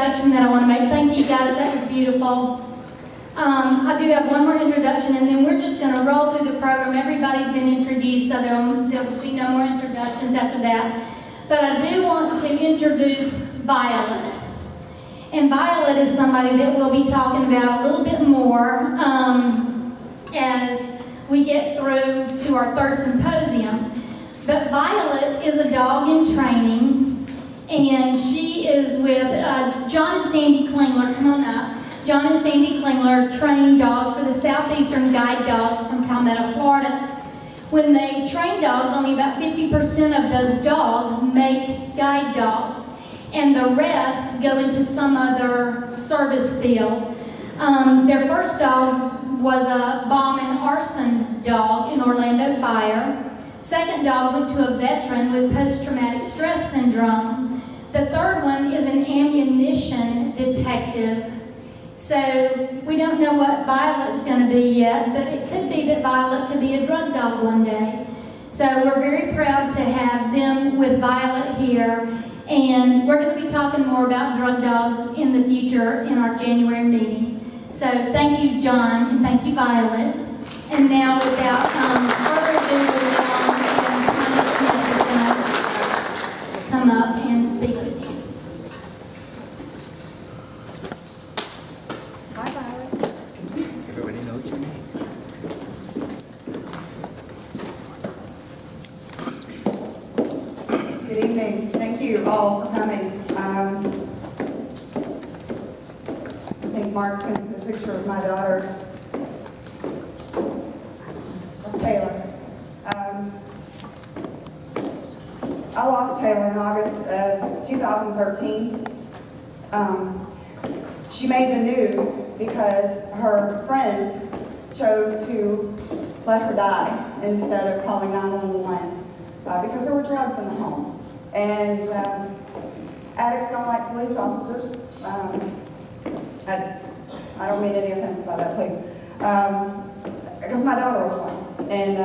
introduction that I want to make. Thank you guys, that was beautiful. I do have one more introduction, and then we're just going to roll through the program. Everybody's been introduced, so there'll be no more introductions after that. But I do want to introduce Violet. And Violet is somebody that we'll be talking about a little bit more as we get through to our third symposium. But Violet is a dog in training, and she is with John and Sandy Klingler. Come on up. John and Sandy Klingler train dogs for the Southeastern Guide Dogs from Palmetto, Florida. When they train dogs, only about 50% of those dogs make guide dogs, and the rest go into some other service field. Their first dog was a bomb and arson dog in Orlando Fire. Second dog went to a veteran with post-traumatic stress syndrome. The third one is an ammunition detective. So we don't know what Violet's going to be yet, but it could be that Violet could be a drug dog one day. So we're very proud to have them with Violet here, and we're going to be talking more about drug dogs in the future in our January meeting. So thank you, John, and thank you, Violet. And now, without further ado, Connie Smith is going to come up and speak with you. Hi, Violet. Everybody know what you need. Good evening. Thank you all for coming. I think Mark's going to put a picture of my daughter. That's Taylor. I lost Taylor in August of 2013. She made the news because her friends chose to let her die instead of calling 911 because there were drugs in the home. And addicts don't like police officers. I don't mean any offense by that, please. Because my daughter was one, and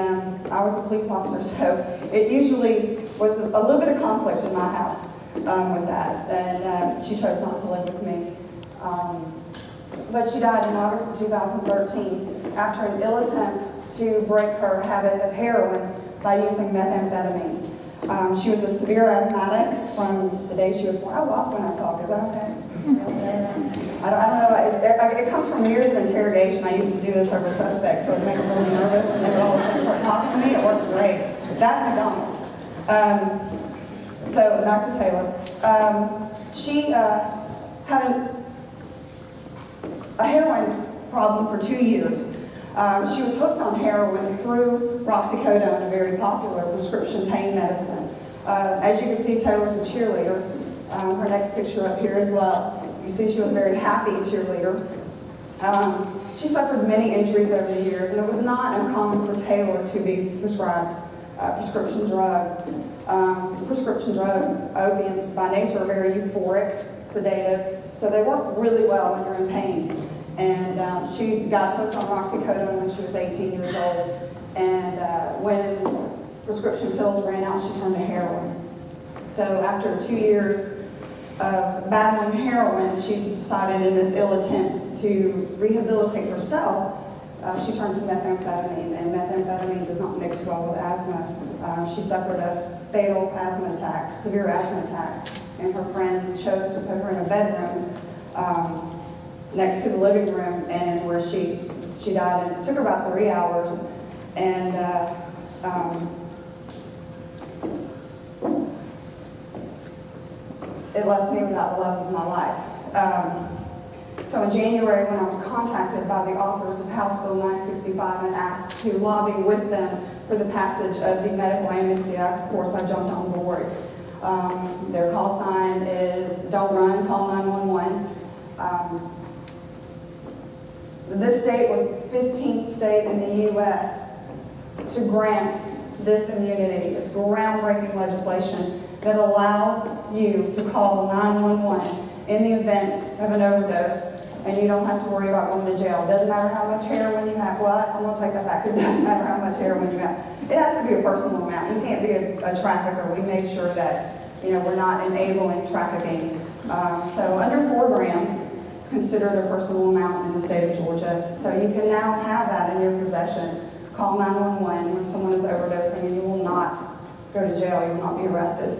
I was the police officer, so it usually was a little bit of conflict in my house with that. And she chose not to live with me. But she died in August of 2013 after an ill attempt to break her habit of heroin by using methamphetamine. She was a severe asthmatic from the day she was born. I walk when I talk, is that okay? I don't know, it comes from years of interrogation. I used to do this over suspects, so it would make them really nervous, and they would all of a sudden start talking to me. It worked great. That and McDonald's. So back to Taylor. She had a heroin problem for 2 years. She was hooked on heroin through roxicodone, a very popular prescription pain medicine. As you can see, Taylor's a cheerleader. Her next picture up here as well. You see she was a very happy cheerleader. She suffered many injuries over the years, and it was not uncommon for Taylor to be prescribed prescription drugs. Prescription drugs, opiates, by nature are very euphoric, sedative, so they work really well when you're in pain. And she got hooked on roxicodone when she was 18 years old, and when prescription pills ran out, she turned to heroin. So after 2 years of battling heroin, she decided in this ill attempt to rehabilitate herself, she turned to methamphetamine, and methamphetamine does not mix well with asthma. She suffered a fatal asthma attack, severe asthma attack, and her friends chose to put her in a bedroom next to the living room, and where she died. And it took her about 3 hours, and it left me without the love of my life. So in January, when I was contacted by the authors of House Bill 965 and asked to lobby with them for the passage of the Medical Amnesty Act, of course I jumped on board. Their call sign is "Don't Run, Call 911." This state was the 15th state in the U.S. to grant this immunity. It's groundbreaking legislation that allows you to call 911 in the event of an overdose, and you don't have to worry about going to jail. It doesn't matter how much heroin you have. Well, I'm going to take that back. It doesn't matter how much heroin you have. It has to be a personal amount. You can't be a trafficker. We made sure that we're not enabling trafficking. So under 4 grams is considered a personal amount in the state of Georgia. So you can now have that in your possession. Call 911 when someone is overdosing, and you will not go to jail. You will not be arrested.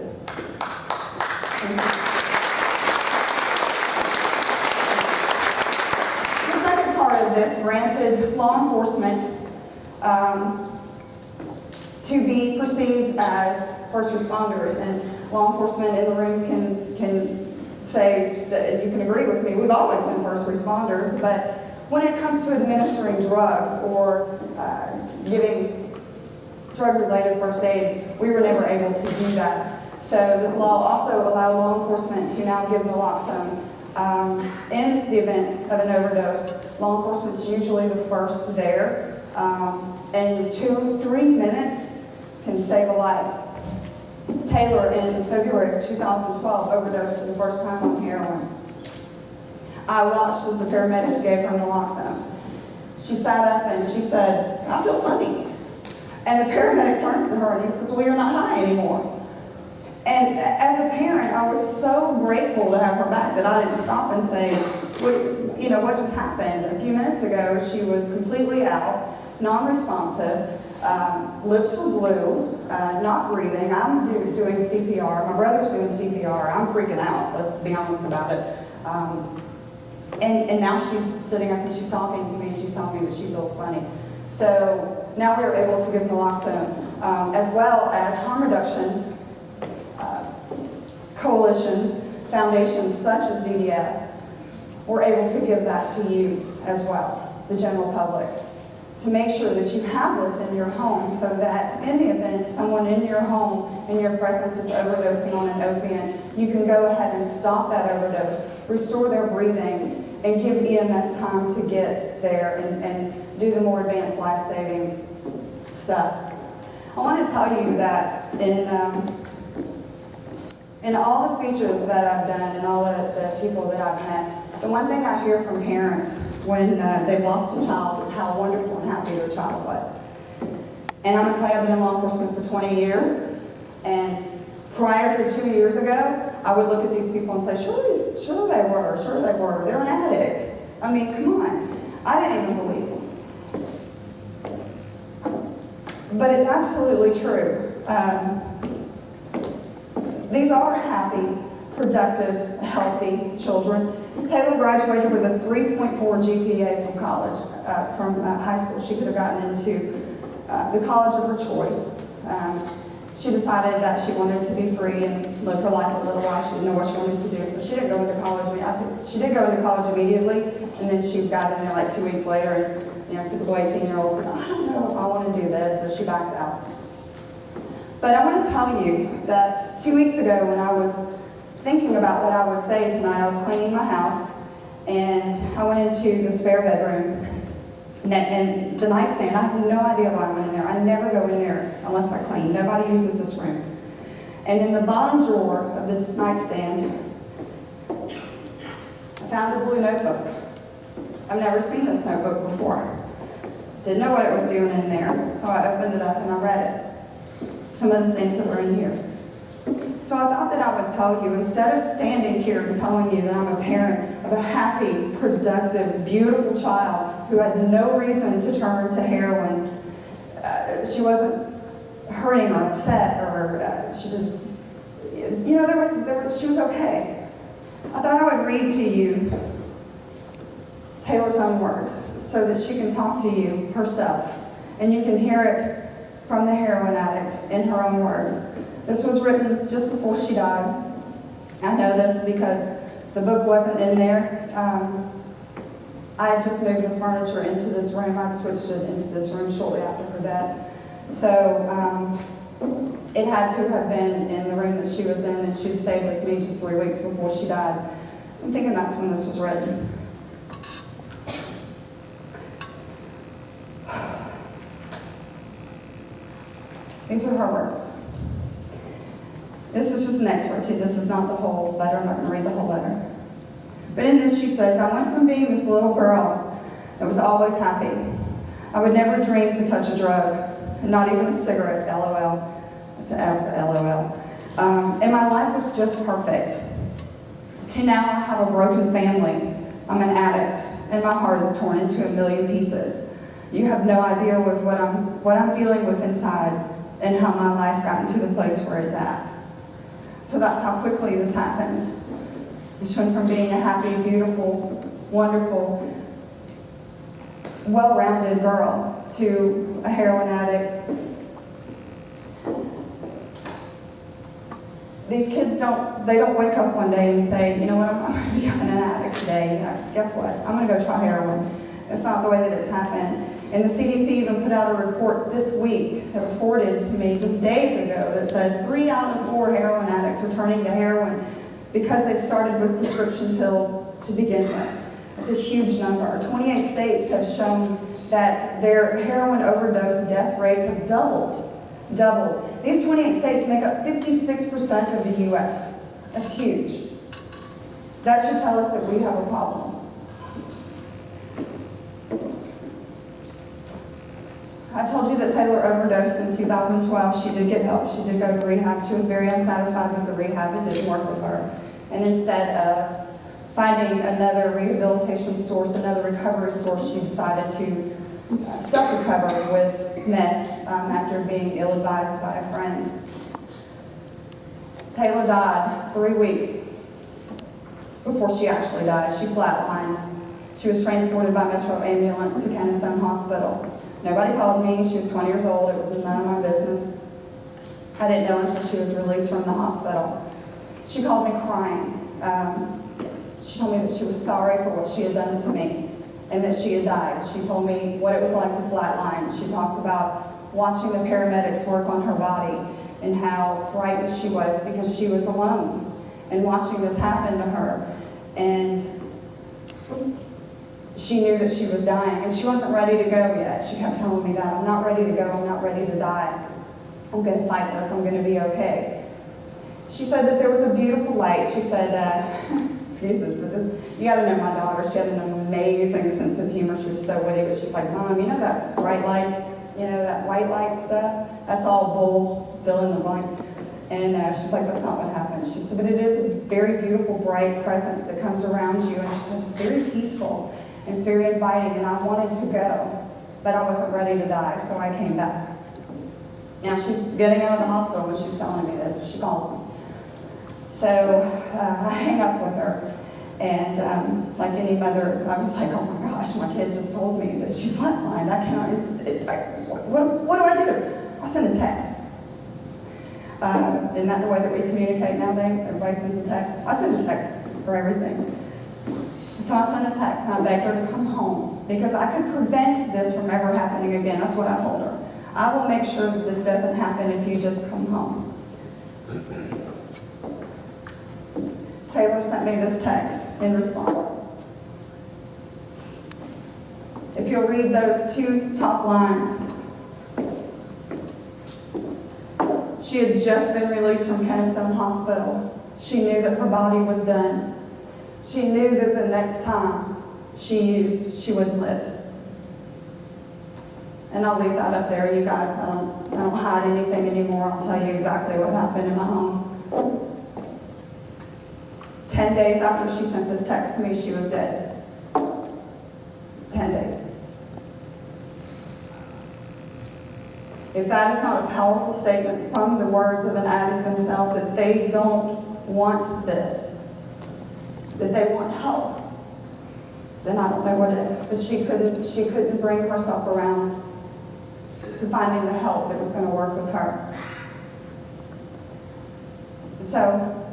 The second part of this granted law enforcement to be perceived as first responders, and law enforcement in the room can say that you can agree with me. We've always been first responders, but when it comes to administering drugs or giving drug-related first aid, we were never able to do that. So this law also allowed law enforcement to now give naloxone in the event of an overdose. Law enforcement is usually the first there, and 2-3 minutes can save a life. Taylor, in February of 2012, overdosed for the first time on heroin. I watched as the paramedics gave her naloxone. She sat up and she said, "I feel funny." And the paramedic turns to her and he says, "Well, you're not high anymore." And as a parent, I was so grateful to have her back that I didn't stop and say, what just happened? A few minutes ago, she was completely out, non-responsive, lips were blue, not breathing. I'm doing CPR. My brother's doing CPR. I'm freaking out, let's be honest about it. And now she's sitting up and she's talking to me and she's telling me that she feels funny. So now we are able to give naloxone, as well as harm reduction coalitions, foundations such as DDF. We're able to give that to you as well, the general public, to make sure that you have this in your home so that in the event someone in your home, in your presence, is overdosing on an opiate, you can go ahead and stop that overdose, restore their breathing, and give EMS time to get there and do the more advanced life-saving stuff. I want to tell you that in all the speeches that I've done and all the people that I've met, the one thing I hear from parents when they've lost a child is how wonderful and happy their child was. And I'm going to tell you, I've been in law enforcement for 20 years, and prior to 2 years ago, I would look at these people and say, sure they were. They're an addict. I mean, come on. I didn't even believe them. But it's absolutely true. These are happy, productive, healthy children. Taylor graduated with a 3.4 GPA from college, from high school. She could have gotten into the college of her choice. She decided that she wanted to be free and live her life a little while. She didn't know what she wanted to do, so she didn't go into college. She did go into college immediately, and then she got in there like 2 weeks later, and typical 18-year-old said, "I don't know if I want to do this," so she backed out. But I want to tell you that 2 weeks ago, when I was thinking about what I would say tonight, I was cleaning my house, and I went into the spare bedroom. And the nightstand, I have no idea why I went in there. I never go in there unless I clean. Nobody uses this room. And in the bottom drawer of this nightstand, I found a blue notebook. I've never seen this notebook before. Didn't know what it was doing in there, so I opened it up and I read it. Some of the things that were in here. So I thought that I would tell you, instead of standing here and telling you that I'm a parent of a happy, productive, beautiful child who had no reason to turn to heroin, she wasn't hurting or upset, or she didn't, she was okay. I thought I would read to you Taylor's own words so that she can talk to you herself, and you can hear it from the heroin addict in her own words. This was written just before she died. I know this because the book wasn't in there. I had just moved this furniture into this room. I switched it into this room shortly after her death. So it had to have been in the room that she was in, and she'd stayed with me just 3 weeks before she died. So I'm thinking that's when this was written. These are her words. This is just an excerpt too. This is not the whole letter. I'm not going to read the whole letter. But in this she says, "I went from being this little girl that was always happy. I would never dream to touch a drug, not even a cigarette, LOL. I said LOL. And my life was just perfect. to now I have a broken family. I'm an addict, and my heart is torn into a million pieces. You have no idea with what I'm dealing with inside and how my life got into the place where it's at. So that's how quickly this happens. She went from being a happy, beautiful, wonderful, well-rounded girl to a heroin addict. These kids don't wake up one day and say, you know what, I'm going to become an addict today. Guess what? I'm going to go try heroin. It's not the way that it's happened. And the CDC even put out a report this week that was forwarded to me just days ago that says 3 out of 4 heroin addicts are turning to heroin because they've started with prescription pills to begin with. That's a huge number. 28 states have shown that their heroin overdose death rates have doubled. These 28 states make up 56% of the U.S. That's huge. That should tell us that we have a problem. I told you that Taylor overdosed in 2012. She did get help. She did go to rehab. She was very unsatisfied with the rehab. It didn't work with her. And instead of finding another rehabilitation source, another recovery source, she decided to self-recover with meth after being ill-advised by a friend. Taylor died 3 weeks before she actually died. She flatlined. She was transported by Metro ambulance to Continuum Hospital. Nobody called me. She was 20 years old. It was none of my business. I didn't know until she was released from the hospital. She called me crying. She told me that she was sorry for what she had done to me and that she had died. She told me what it was like to flatline. She talked about watching the paramedics work on her body and how frightened she was because she was alone and watching this happen to her. And she knew that she was dying, and she wasn't ready to go yet. She kept telling me that, I'm not ready to go, I'm not ready to die. I'm going to fight this, I'm going to be okay. She said that there was a beautiful light. She said, excuse this, but this, you got to know my daughter. She had an amazing sense of humor. She was so witty, but she's like, Mom, you know that bright light, you know, that white light stuff? That's all bull, fill in the blank. And she's like, that's not what happened. She said, but it is a very beautiful, bright presence that comes around you, and she said, it's very peaceful. It's very inviting, and I wanted to go, but I wasn't ready to die, so I came back. Now, she's getting out of the hospital when she's telling me this, so she calls me. So I hang up with her, and like any mother, I was like, oh my gosh, my kid just told me that she flatlined. I cannot, what do I do? I send a text. Isn't that the way that we communicate nowadays? Everybody sends a text. I send a text for everything. So I sent a text and I begged her to come home because I could prevent this from ever happening again. That's what I told her. I will make sure that this doesn't happen if you just come home. Taylor sent me this text in response. If you'll read those 2 top lines. She had just been released from Continuum Hospital. She knew that her body was done. She knew that the next time she used, she wouldn't live. And I'll leave that up there, you guys. I don't hide anything anymore. I'll tell you exactly what happened in my home. 10 days after she sent this text to me, she was dead. 10 days. If that is not a powerful statement from the words of an addict themselves, that they don't want this, that they want help, then I don't know what is. But she couldn't bring herself around to finding the help that was going to work with her. So,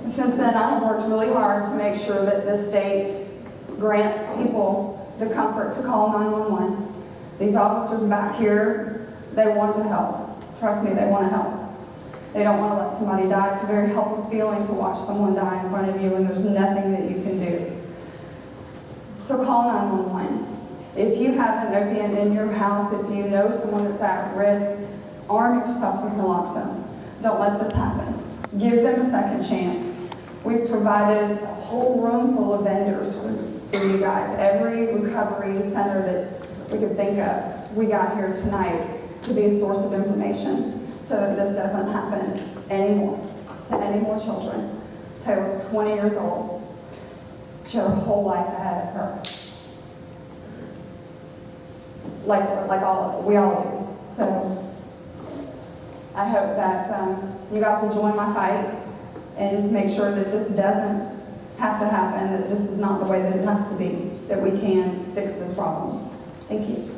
since then I've worked really hard to make sure that the state grants people the comfort to call 911. These officers back here, they want to help. Trust me, they want to help. They don't want to let somebody die. It's a very helpless feeling to watch someone die in front of you and there's nothing that you can do. So call 911. If you have an opiate in your house, if you know someone that's at risk, arm yourself with naloxone. Don't let this happen. Give them a second chance. We've provided a whole room full of vendors for you guys. Every recovery center that we could think of, we got here tonight to be a source of information so that this doesn't happen anymore to any more children. Taylor's 20 years old. She had her whole life ahead of her. Like we all do. So I hope that you guys will join my fight and make sure that this doesn't have to happen, that this is not the way that it has to be, that we can fix this problem. Thank you.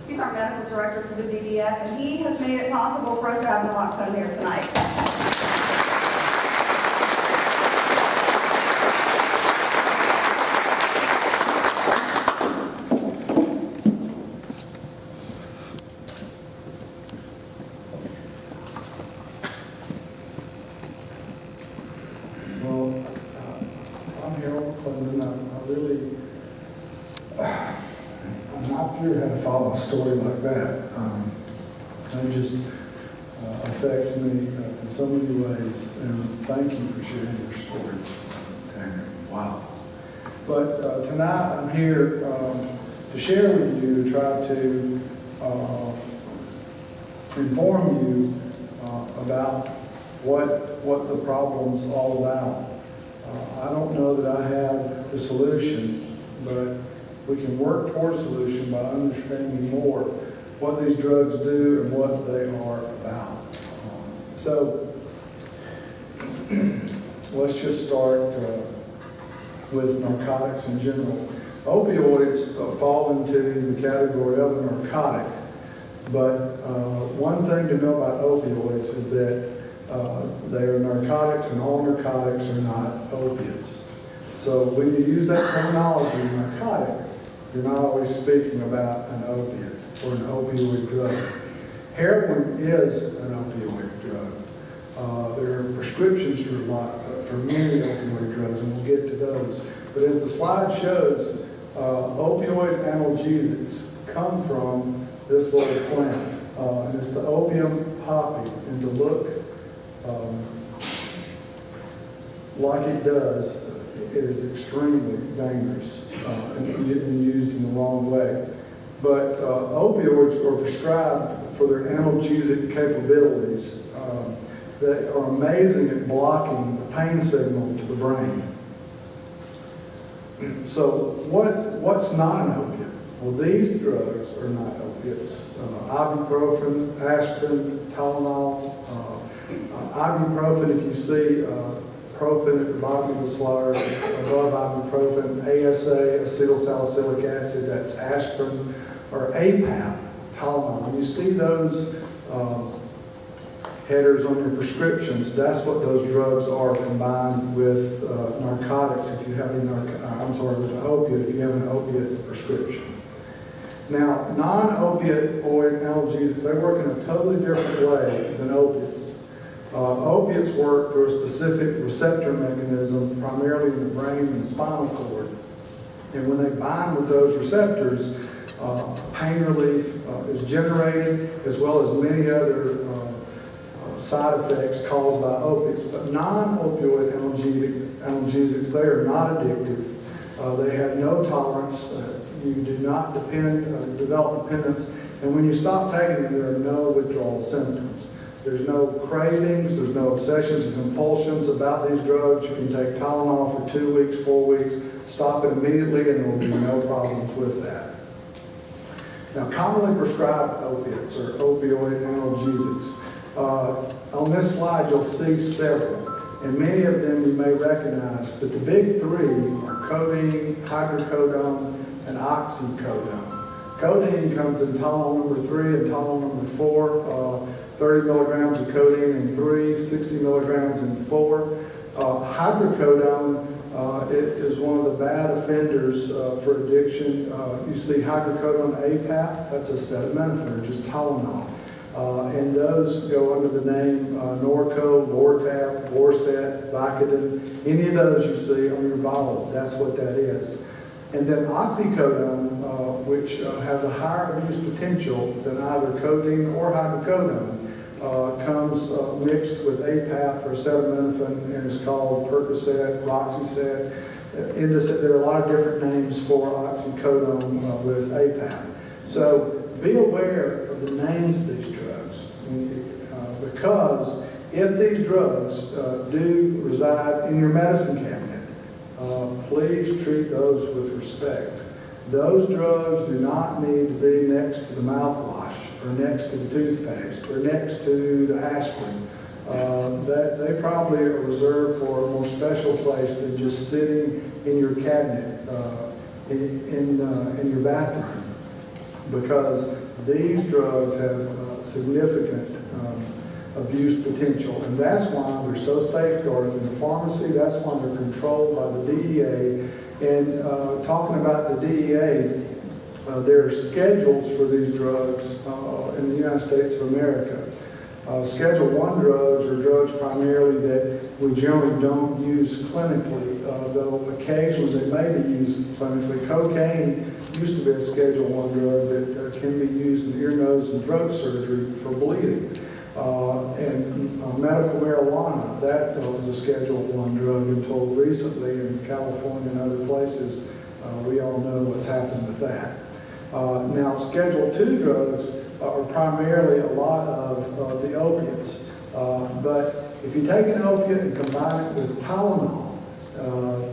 He's our medical director for the DDF, and he has made it possible for us to have naloxone here tonight. Well, I'm Harold Clinton. I'm not sure how to follow a story like that. It just affects me in so many ways, and thank you for sharing your story, Tanner. Wow. But tonight I'm here to share with you, to try to inform you about what the problem's all about. I don't know that I have the solution, but we can work toward a solution by understanding more what these drugs do and what they are about. So let's just start with narcotics in general. Opioids fall into the category of a narcotic, but one thing to know about opioids is that they are narcotics, and all narcotics are not opiates. So when you use that terminology, narcotic, you're not always speaking about an opiate or an opioid drug. Heroin is an opioid drug. There are prescriptions for many opioid drugs, and we'll get to those. But as the slide shows, opioid analgesics come from this little plant, and it's the opium poppy. And to look like it does, it is extremely dangerous and used in the wrong way. But opioids are prescribed for their analgesic capabilities. They are amazing at blocking the pain signal to the brain. So what's not an opiate? Well, these drugs are not opiates. Ibuprofen, aspirin, Tylenol. Ibuprofen, if you see profen at the bottom of the slide, above ibuprofen, ASA, acetylsalicylic acid, that's aspirin, or APAP, Tylenol. When you see those headers on your prescriptions, that's what those drugs are combined with narcotics if you have with an opiate if you have an opiate prescription. Now, non-opiate analgesics, they work in a totally different way than opiates. Opiates work through a specific receptor mechanism, primarily in the brain and spinal cord. And when they bind with those receptors, pain relief is generated, as well as many other side effects caused by opiates. But non-opioid analgesics, they are not addictive. They have no tolerance. You do not develop dependence. And when you stop taking them, there are no withdrawal symptoms. There's no cravings, there's no obsessions and compulsions about these drugs. You can take Tylenol for 2 weeks, 4 weeks, stop it immediately, and there will be no problems with that. Now, commonly prescribed opiates or opioid analgesics. On this slide, you'll see several, and many of them you may recognize, but the big three are codeine, hydrocodone, and oxycodone. Codeine comes in Tylenol number 3 and Tylenol number 4, 30 milligrams of codeine in 3, 60 milligrams in 4. Hydrocodone it is one of the bad offenders for addiction. You see hydrocodone APAP, that's acetaminophen, just Tylenol. And those go under the name Norco, Vortap, Vorset, Vicodin. Any of those you see on your bottle, that's what that is. And then oxycodone, which has a higher abuse potential than either codeine or hydrocodone, comes mixed with APAP or acetaminophen and is called Percocet, Roxycet. There are a lot of different names for oxycodone with APAP. So be aware of the names of these drugs because if these drugs do reside in your medicine cabinet, please treat those with respect. Those drugs do not need to be next to the mouthwash or next to the toothpaste or next to the aspirin. They probably are reserved for a more special place than just sitting in your cabinet in your bathroom, because these drugs have significant abuse potential, and that's why they're so safeguarded in the pharmacy. That's why they're controlled by the DEA. And talking about the DEA, there are schedules for these drugs in the United States of America. Schedule I drugs are drugs primarily that we generally don't use clinically, though occasionally they may be used clinically. Cocaine used to be a Schedule I drug that can be used in ear, nose, and throat surgery for bleeding. And medical marijuana, that was a Schedule I drug until recently in California and other places. We all know what's happened with that. Now, Schedule II drugs are primarily a lot of the opiates. But if you take an opiate and combine it with Tylenol,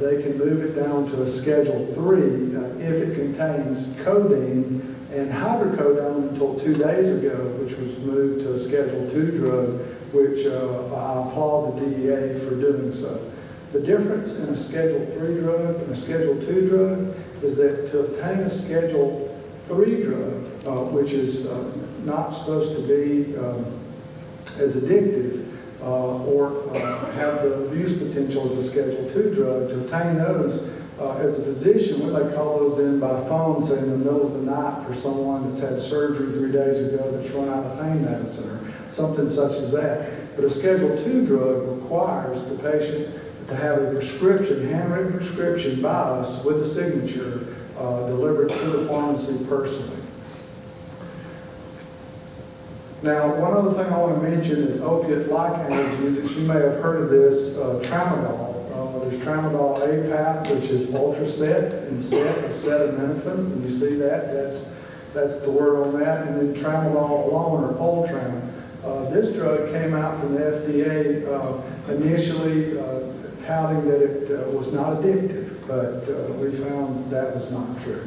they can move it down to a Schedule III if it contains codeine and hydrocodone until 2 days ago, which was moved to a Schedule II drug, which I applaud the DEA for doing so. The difference in a Schedule III drug and a Schedule II drug is that to obtain a Schedule III drug, which is not supposed to be as addictive or have the abuse potential as a Schedule II drug, to obtain those as a physician, we may call those in by phone, say in the middle of the night for someone that's had surgery 3 days ago that's run out of pain medicine or something such as that. But a Schedule II drug requires the patient to have a prescription, handwritten prescription by us with a signature delivered to the pharmacy personally. Now, one other thing I want to mention is opiate-like analgesics. You may have heard of this, tramadol. There's tramadol APAP, which is Ultracet, and set is acetaminophen. And you see that? That's the word on that. And then tramadol alone, or Ultram. This drug came out from the FDA initially touting that it was not addictive, but we found that was not true.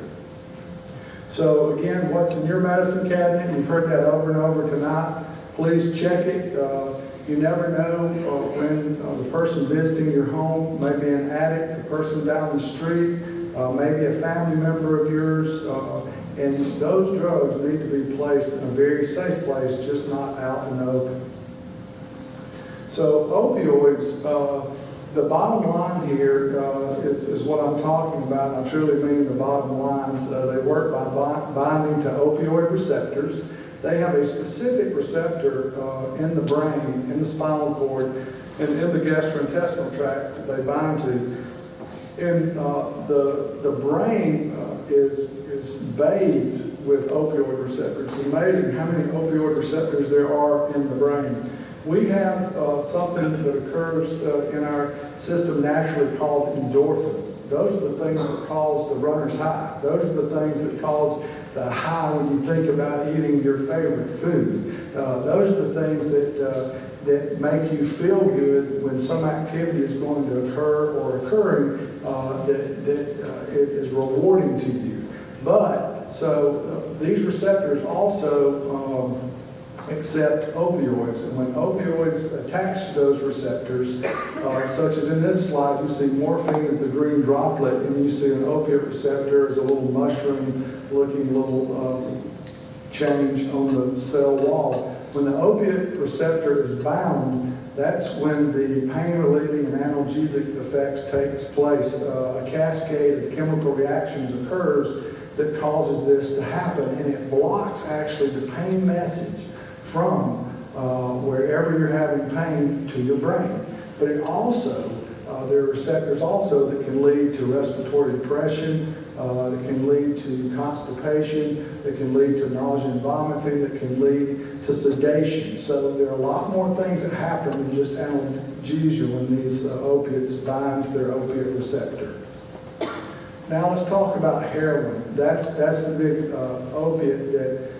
So again, what's in your medicine cabinet? You've heard that over and over tonight. Please check it. You never know when the person visiting your home may be an addict, the person down the street, maybe a family member of yours, and those drugs need to be placed in a very safe place, just not out in the open. So opioids, the bottom line here is what I'm talking about, and I truly mean the bottom lines. They work by binding to opioid receptors. They have a specific receptor in the brain, in the spinal cord, and in the gastrointestinal tract that they bind to. And the brain is bathed with opioid receptors. It's amazing how many opioid receptors there are in the brain. We have something that occurs in our system naturally called endorphins. Those are the things that cause the runner's high. Those are the things that cause the high when you think about eating your favorite food. Those are the things that make you feel good when some activity is going to occur or occurring that it is rewarding to you. But, so these receptors also accept opioids. And when opioids attach to those receptors, such as in this slide, you see morphine as the green droplet, and you see an opiate receptor as a little mushroom-looking little change on the cell wall. When the opiate receptor is bound, that's when the pain-relieving and analgesic effects takes place. A cascade of chemical reactions occurs that causes this to happen, and it blocks actually the pain message from wherever you're having pain to your brain. But it also, there are receptors also that can lead to respiratory depression, that can lead to constipation, that can lead to nausea and vomiting, that can lead to sedation. So there are a lot more things that happen than just analgesia when these opiates bind to their opiate receptor. Now let's talk about heroin. That's the big opiate that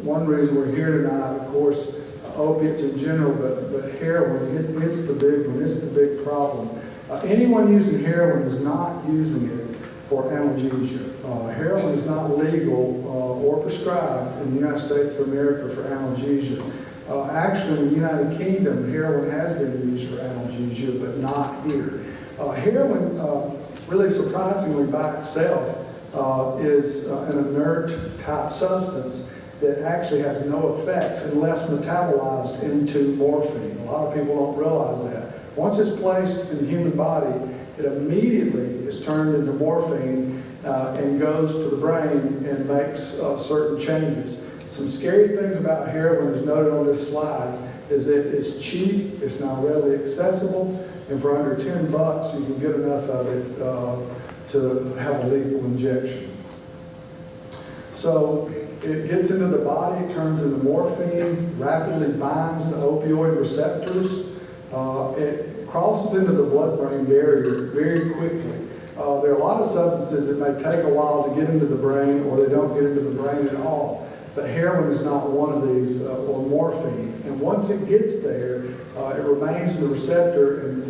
one reason we're here tonight, of course, opiates in general, but heroin, it's the big one, it's the big problem. Anyone using heroin is not using it for analgesia. Heroin is not legal or prescribed in the United States of America for analgesia. Actually, in the United Kingdom, heroin has been used for analgesia, but not here. Heroin, really surprisingly by itself, is an inert type substance that actually has no effects unless metabolized into morphine. A lot of people don't realize that. Once it's placed in the human body, it immediately is turned into morphine and goes to the brain and makes certain changes. Some scary things about heroin, as noted on this slide, is that it's cheap, it's now readily accessible, and for under $10 you can get enough of it to have a lethal injection. So it gets into the body, it turns into morphine, rapidly binds the opioid receptors. It crosses into the blood-brain barrier very quickly. There are a lot of substances that may take a while to get into the brain, or they don't get into the brain at all. But heroin is not one of these, or morphine. And once it gets there, it remains in the receptor and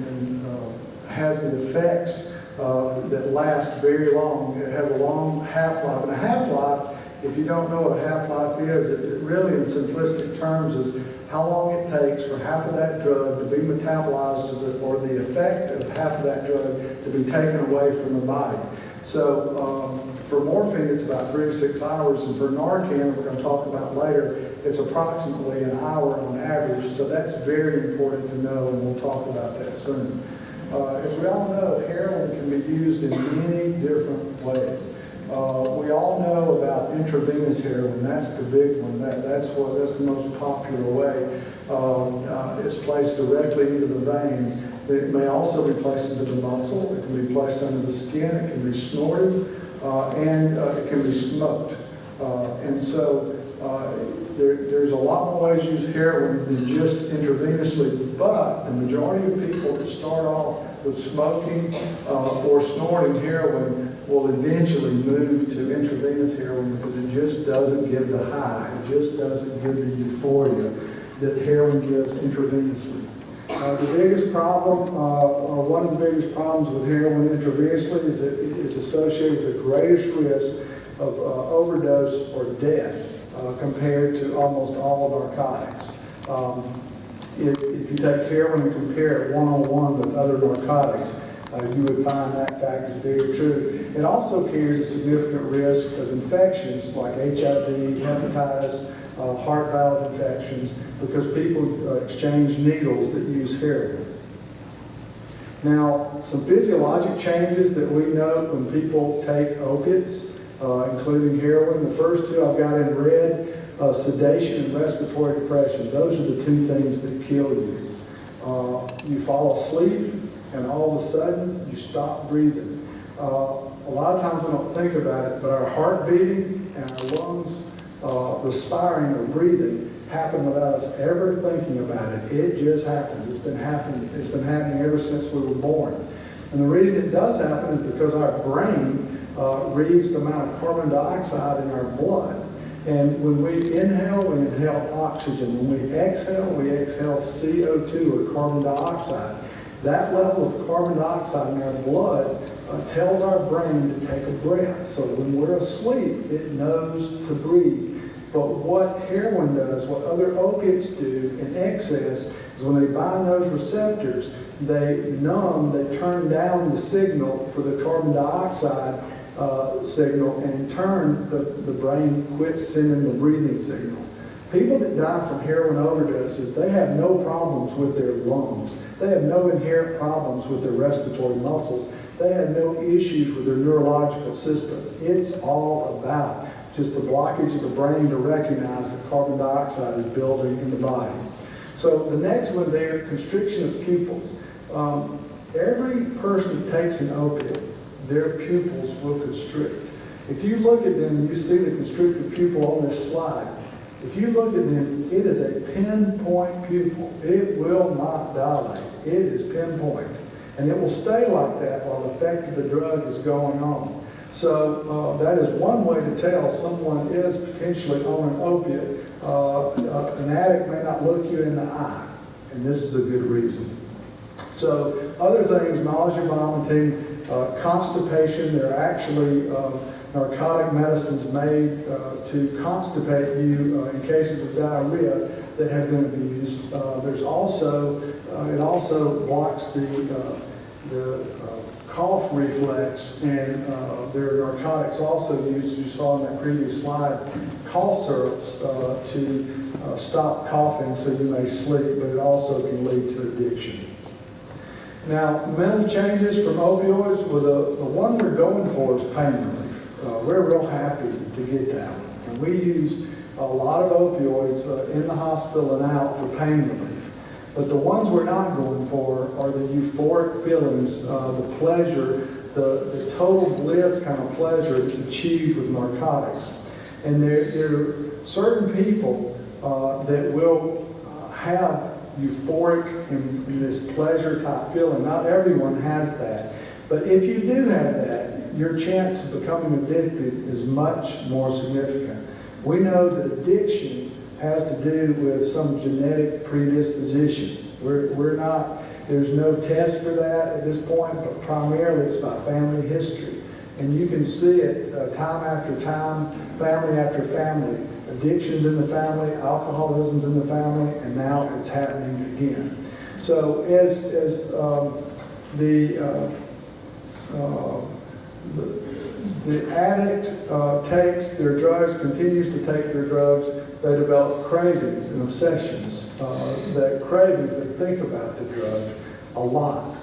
has the effects that last very long. It has a long half-life. And a half-life, if you don't know what a half-life is, it really, in simplistic terms, is how long it takes for half of that drug to be metabolized or the effect of half of that drug to be taken away from the body. So for morphine, it's about 3 to 6 hours, and for Narcan, we're going to talk about later, it's approximately an hour on average. So that's very important to know, and we'll talk about that soon. As we all know, heroin can be used in many different ways. We all know about intravenous heroin. That's the big one. That's the most popular way. It's placed directly into the vein. It may also be placed into the muscle. It can be placed under the skin. It can be snorted, and it can be smoked. And so there's a lot more ways to use heroin than just intravenously. But the majority of people that start off with smoking or snorting heroin will eventually move to intravenous heroin because it just doesn't give the high. It just doesn't give the euphoria that heroin gives intravenously. The biggest problem, or one of the biggest problems with heroin intravenously is that it's associated with the greatest risk of overdose or death compared to almost all narcotics. If you take heroin and compare it one-on-one with other narcotics, you would find that fact is very true. It also carries a significant risk of infections like HIV, hepatitis, heart valve infections, because people exchange needles that use heroin. Now, some physiologic changes that we note when people take opiates, including heroin. The first two I've got in red, sedation and respiratory depression. Those are the two things that kill you. You fall asleep, and all of a sudden, you stop breathing. A lot of times we don't think about it, but our heart beating and our lungs respiring or breathing happen without us ever thinking about it. It just happens. It's been happening ever since we were born. And the reason it does happen is because our brain reads the amount of carbon dioxide in our blood. And when we inhale oxygen. When we exhale CO2 or carbon dioxide. That level of carbon dioxide in our blood tells our brain to take a breath. So when we're asleep, it knows to breathe. But what heroin does, what other opiates do in excess, is when they bind those receptors, they turn down the signal for the carbon dioxide signal, and in turn, the brain quits sending the breathing signal. People that die from heroin overdoses, they have no problems with their lungs. They have no inherent problems with their respiratory muscles. They have no issues with their neurological system. It's all about just the blockage of the brain to recognize that carbon dioxide is building in the body. So the next one there, constriction of pupils. Every person that takes an opiate their pupils will constrict. If you look at them, you see the constricted pupil on this slide. If you look at them, it is a pinpoint pupil. It will not dilate. It is pinpoint. And it will stay like that while the effect of the drug is going on. So that is one way to tell someone is potentially on an opiate. An addict may not look you in the eye, and this is a good reason. So other things, nausea, vomiting, constipation, there are actually narcotic medicines made to constipate you in cases of diarrhea that have been abused. There's also, it also blocks the cough reflex, and there are narcotics also used, as you saw in that previous slide, cough syrups to stop coughing so you may sleep, but it also can lead to addiction. Now, mental changes from opioids, well, the one we're going for is pain relief. We're real happy to get that one. And we use a lot of opioids in the hospital and out for pain relief. But the ones we're not going for are the euphoric feelings, the pleasure, the total bliss kind of pleasure that's achieved with narcotics. And there are certain people that will have euphoric and this pleasure type feeling. Not everyone has that. But if you do have that, your chance of becoming addicted is much more significant. We know that addiction has to do with some genetic predisposition. We're not, there's no test for that at this point, but primarily it's about family history. And you can see it time after time, family after family. Addictions in the family, alcoholism's in the family, and now it's happening again. So as the addict takes their drugs, continues to take their drugs, they develop cravings and obsessions. That cravings, they think about the drug a lot.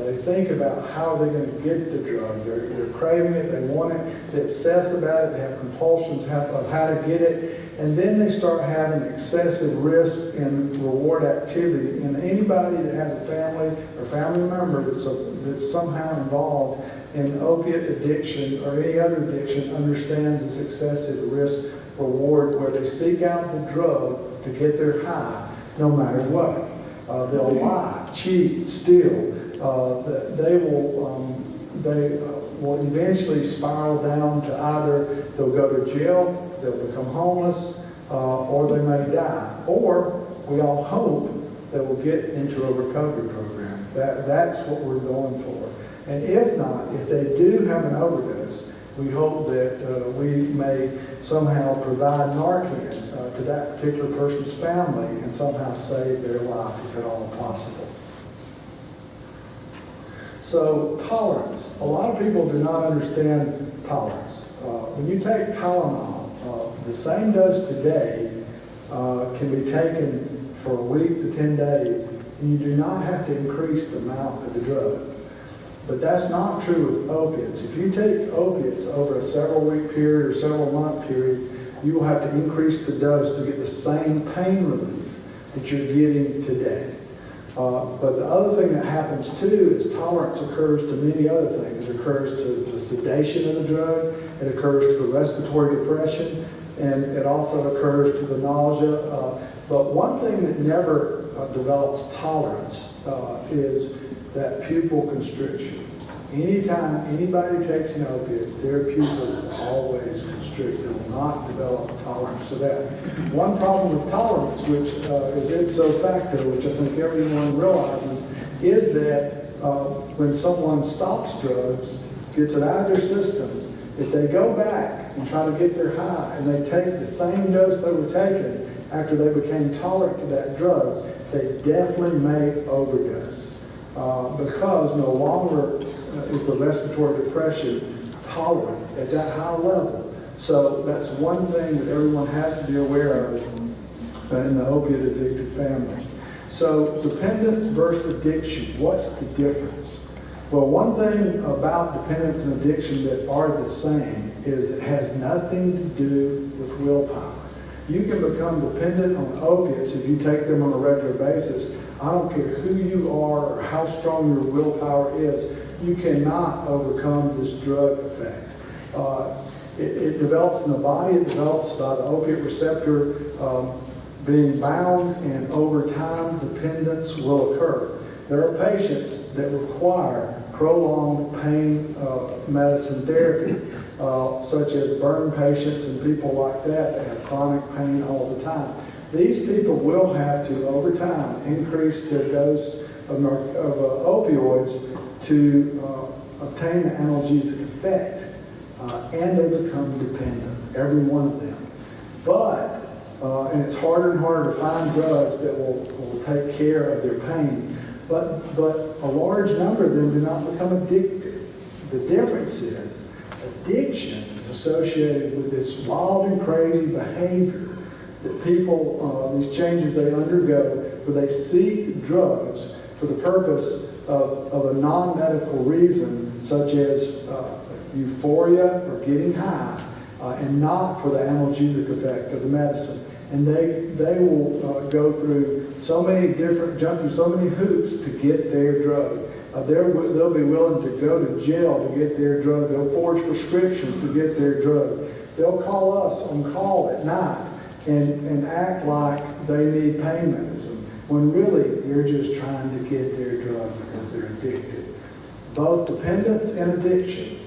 They think about how they're going to get the drug. They're craving it, they want it, they obsess about it, they have compulsions of how to get it, and then they start having excessive risk and reward activity. And anybody that has a family or family member that's somehow involved in opiate addiction or any other addiction understands this excessive risk reward where they seek out the drug to get their high no matter what. They'll lie, cheat, steal. They will eventually spiral down to either they'll go to jail, they'll become homeless, or they may die. Or we all hope that we'll get into a recovery program. That's what we're going for. And if not, if they do have an overdose, we hope that we may somehow provide Narcan to that particular person's family and somehow save their life if at all possible. So tolerance. A lot of people do not understand tolerance. When you take Tylenol, the same dose today can be taken for a week to 10 days, and you do not have to increase the amount of the drug. But that's not true with opiates. If you take opiates over a several-week period or several-month period, you will have to increase the dose to get the same pain relief that you're getting today. But the other thing that happens too is tolerance occurs to many other things. It occurs to the sedation of the drug, it occurs to the respiratory depression, and it also occurs to the nausea. But one thing that never develops tolerance is that pupil constriction. Anytime anybody takes an opiate, their pupils will always constrict. They will not develop tolerance to that. One problem with tolerance, which is ipso facto, which I think everyone realizes, is that when someone stops drugs, gets it out of their system, if they go back and try to get their high and they take the same dose they were taking after they became tolerant to that drug, they definitely may overdose. Because no longer is the respiratory depression tolerant at that high level. So that's one thing that everyone has to be aware of in the opiate addicted family. So dependence versus addiction, what's the difference? Well, one thing about dependence and addiction that are the same is it has nothing to do with willpower. You can become dependent on opiates if you take them on a regular basis. I don't care who you are or how strong your willpower is. you cannot overcome this drug effect. It develops in the body, it develops by the opiate receptor being bound, and over time, dependence will occur. There are patients that require prolonged pain medicine therapy, such as burn patients and people like that have chronic pain all the time. These people will have to, over time, increase their dose of opioids to obtain the analgesic effect, and they become dependent, every one of them. But, and it's harder and harder to find drugs that will take care of their pain, but a large number of them do not become addicted. The difference is, addiction is associated with this wild and crazy behavior that people, these changes they undergo, where they seek drugs for the purpose of a non-medical reason, such as euphoria or getting high, and not for the analgesic effect of the medicine. And they will go through jump through so many hoops to get their drug. They'll be willing to go to jail to get their drug. They'll forge prescriptions to get their drug. They'll call us on call at night and act like they need pain medicine, when really they're just trying to get their drug because they're addicted. Both dependence and addiction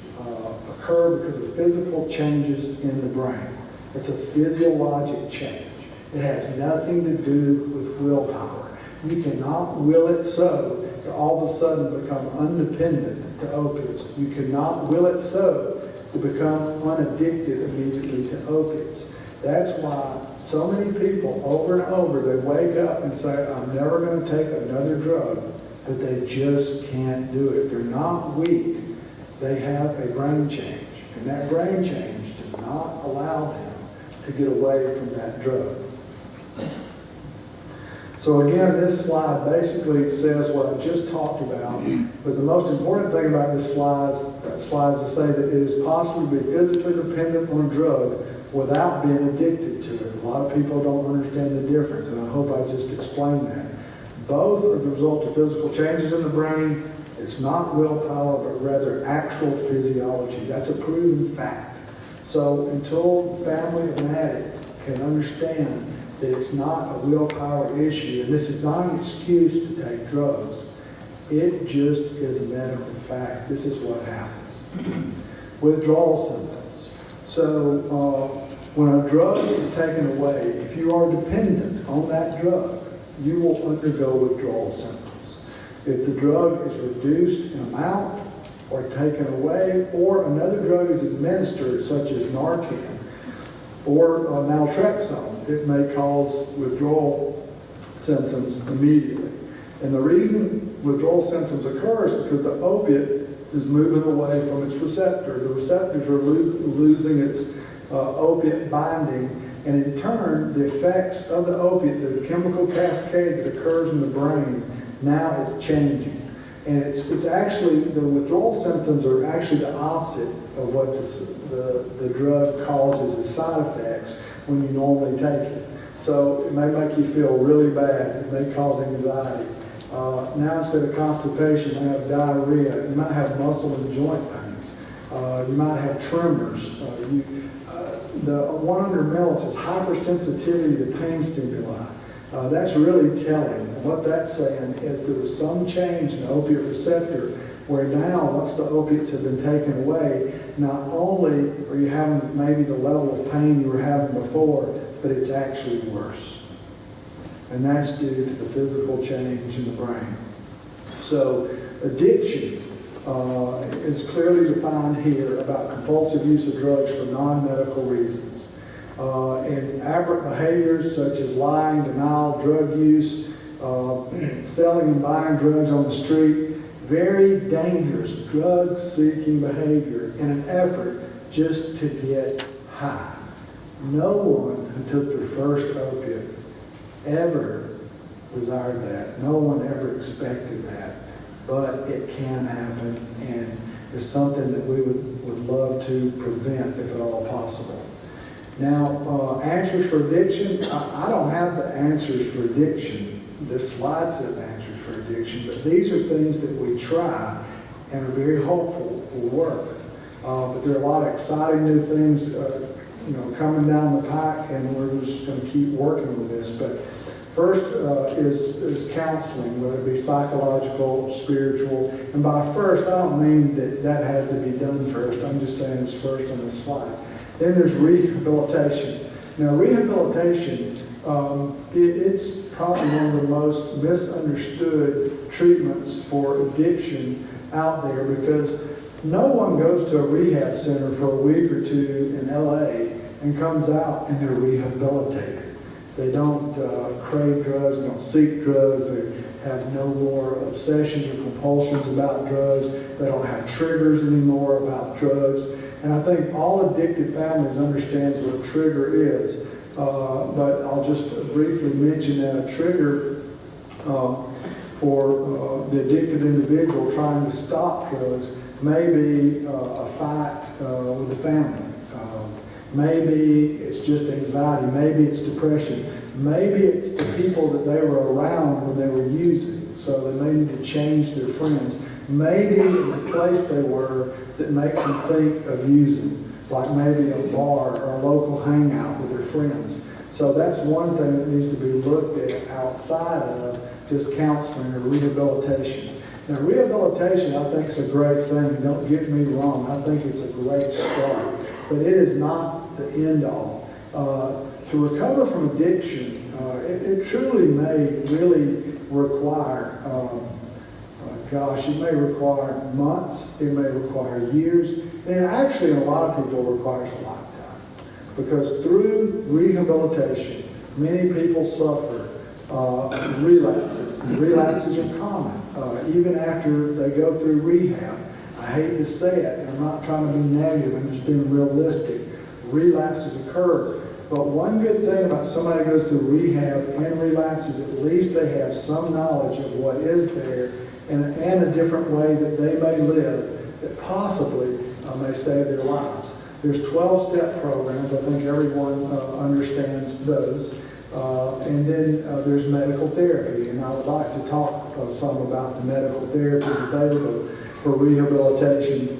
occur because of physical changes in the brain. It's a physiologic change. It has nothing to do with willpower. You cannot will it so to all of a sudden become undependent to opiates. You cannot will it so to become unaddicted immediately to opiates. That's why so many people over and over, they wake up and say, I'm never going to take another drug, but they just can't do it. They're not weak. They have a brain change, and that brain change does not allow them to get away from that drug. So again, this slide basically says what I just talked about, but the most important thing about this slide is to say that it is possible to be physically dependent on a drug without being addicted to it. A lot of people don't understand the difference, and I hope I just explained that. Both are the result of physical changes in the brain. It's not willpower, but rather actual physiology. That's a proven fact. So until the family of an addict can understand that it's not a willpower issue, and this is not an excuse to take drugs, it just is a medical fact. This is what happens. Withdrawal symptoms. So when a drug is taken away, if you are dependent on that drug, you will undergo withdrawal symptoms. If the drug is reduced in amount or taken away, or another drug is administered, such as Narcan or naltrexone, it may cause withdrawal symptoms immediately. And the reason withdrawal symptoms occur is because the opiate is moving away from its receptor. The receptors are losing its opiate binding, and in turn, the effects of the opiate, the chemical cascade that occurs in the brain, now is changing. And it's actually, the withdrawal symptoms are actually the opposite of what the drug causes as side effects when you normally take it. So it may make you feel really bad. It may cause anxiety. Now instead of constipation, you may have diarrhea. You might have muscle and joint pains. You might have tremors. The 100 mils is hypersensitivity to pain stimuli. That's really telling. What that's saying is there was some change in the opiate receptor where now, once the opiates have been taken away, not only are you having maybe the level of pain you were having before, but it's actually worse. And that's due to the physical change in the brain. So addiction is clearly defined here about compulsive use of drugs for non-medical reasons. And aberrant behaviors such as lying, denial, drug use, selling and buying drugs on the street, very dangerous drug-seeking behavior in an effort just to get high. No one who took their first opiate ever desired that. No one ever expected that. But it can happen, and it's something that we would love to prevent if at all possible. Now, answers for addiction. I don't have the answers for addiction. This slide says answers for addiction, but these are things that we try, and are very hopeful will work. But there are a lot of exciting new things coming down the pike, and we're just going to keep working with this. But first is counseling, whether it be psychological, spiritual. And by first, I don't mean that has to be done first. I'm just saying it's first on this slide. Then there's rehabilitation. Now, rehabilitation, it's probably one of the most misunderstood treatments for addiction out there, because no one goes to a rehab center for a week or two in LA and comes out and they're rehabilitated. They don't crave drugs, they don't seek drugs, they have no more obsessions or compulsions about drugs, they don't have triggers anymore about drugs. And I think all addicted families understand what a trigger is. But I'll just briefly mention that a trigger for the addicted individual trying to stop drugs may be a fight with the family. Maybe it's just anxiety. Maybe it's depression. Maybe it's the people that they were around when they were using, so they may need to change their friends. Maybe the place they were that makes them think of using, like maybe a bar or a local hangout with their friends. So that's one thing that needs to be looked at outside of just counseling or rehabilitation. Now, rehabilitation, I think, is a great thing. Don't get me wrong. I think it's a great start. But it is not the end all. To recover from addiction, it truly may really require, it may require months, it may require years, and actually in a lot of people it requires a lifetime. Because through rehabilitation, many people suffer relapses. And relapses are common, even after they go through rehab. I hate to say it, and I'm not trying to be negative, I'm just being realistic. Relapses occur. But one good thing about somebody who goes through rehab and relapses, at least they have some knowledge of what is there and a different way that they may live that possibly may save their lives. There's 12-step programs. I think everyone understands those. And then there's medical therapy, and I would like to talk some about the medical therapies available for rehabilitation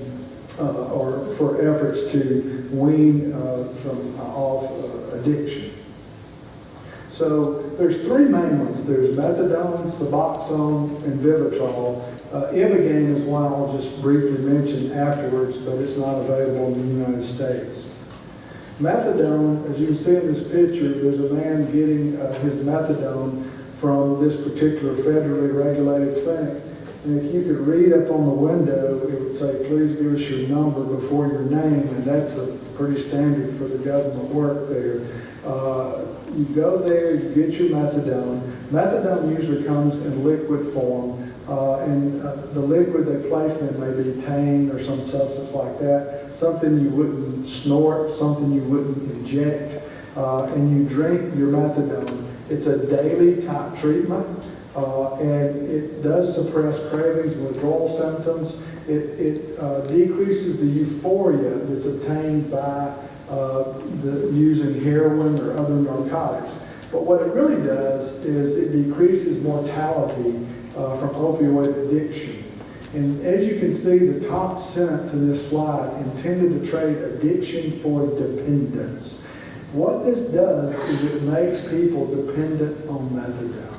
or for efforts to wean off addiction. So there's three main ones. There's methadone, Suboxone, and Vivitrol. Ibogaine is one I'll just briefly mention afterwards, but it's not available in the United States. Methadone, as you can see in this picture, there's a man getting his methadone from this particular federally regulated clinic. And if you could read up on the window, it would say, please give us your number before your name, and that's a pretty standard for the government work there. You go there, you get your methadone. Methadone usually comes in liquid form, and the liquid they place in may be Tane or some substance like that, something you wouldn't snort, something you wouldn't inject, and you drink your methadone. It's a daily type treatment. And it does suppress cravings and withdrawal symptoms. It decreases the euphoria that's obtained by using heroin or other narcotics. But what it really does is it decreases mortality from opioid addiction. And as you can see, the top sentence in this slide intended to trade addiction for dependence. What this does is it makes people dependent on methadone.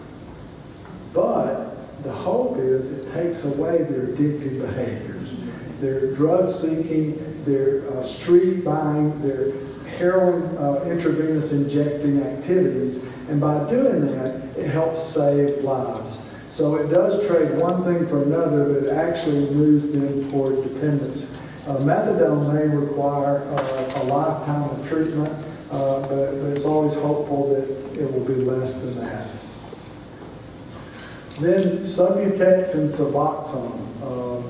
But the hope is it takes away their addictive behaviors, their drug seeking, their street buying, their heroin intravenous injecting activities, and by doing that, it helps save lives. So it does trade one thing for another, but it actually moves them toward dependence. Methadone may require a lifetime of treatment, but it's always hopeful that it will be less than that. Then Subutex and Suboxone.